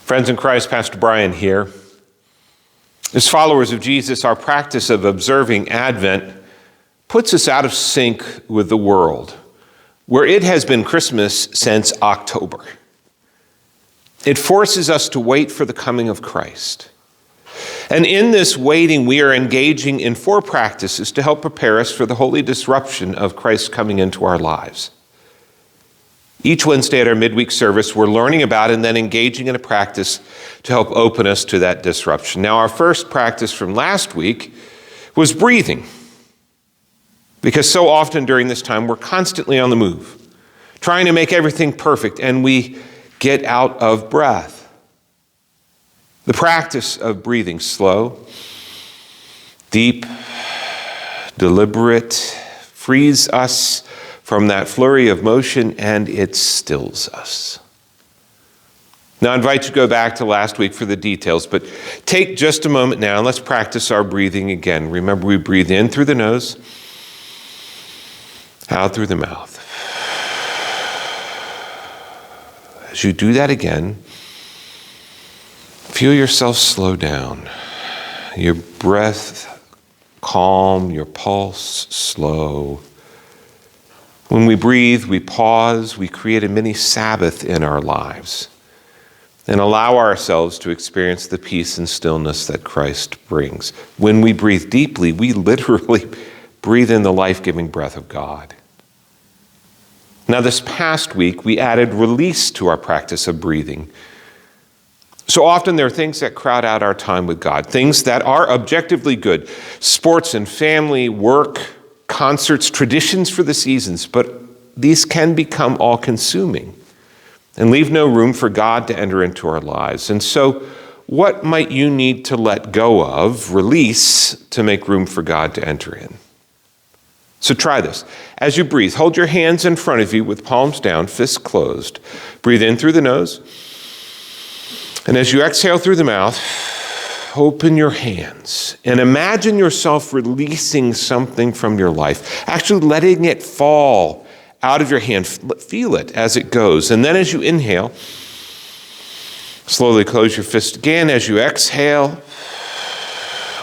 Friends in Christ, Pastor Brian here. As followers of Jesus, our practice of observing Advent puts us out of sync with the world, where it has been Christmas since October. It forces us to wait for the coming of Christ. And in this waiting, we are engaging in 4 practices to help prepare us for the holy disruption of Christ coming into our lives. Each Wednesday at our midweek service, we're learning about and then engaging in a practice to help open us to that disruption. Now, our first practice from last week was breathing. Because so often during this time, we're constantly on the move, trying to make everything perfect, and we get out of breath. The practice of breathing slow, deep, deliberate, frees us from that flurry of motion, and it stills us. Now, I invite you to go back to last week for the details, but take just a moment now and let's practice our breathing again. Remember, we breathe in through the nose, out through the mouth. As you do that again, feel yourself slow down. Your breath calm, your pulse slow. When we breathe, we pause, we create a mini Sabbath in our lives and allow ourselves to experience the peace and stillness that Christ brings. When we breathe deeply, we literally breathe in the life-giving breath of God. Now, this past week, we added release to our practice of breathing. So often there are things that crowd out our time with God, things that are objectively good, sports and family, work, concerts, traditions for the seasons, but these can become all-consuming and leave no room for God to enter into our lives. And so what might you need to let go of, release, to make room for God to enter in? So try this. As you breathe, hold your hands in front of you with palms down, fists closed. Breathe in through the nose. And as you exhale through the mouth, open your hands and imagine yourself releasing something from your life, actually letting it fall out of your hand. Feel it as it goes. And then as you inhale, slowly close your fist again. As you exhale,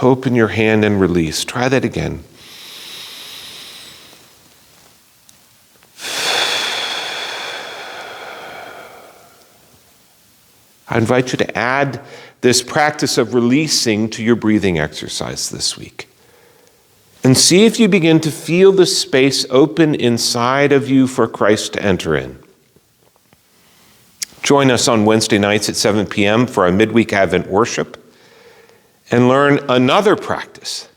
open your hand and release. Try that again. I invite you to add this practice of releasing to your breathing exercise this week. And see if you begin to feel the space open inside of you for Christ to enter in. Join us on Wednesday nights at 7 p.m. for our midweek Advent worship and learn another practice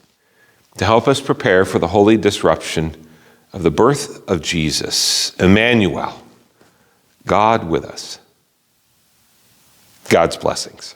to help us prepare for the holy disruption of the birth of Jesus, Emmanuel, God with us. God's blessings.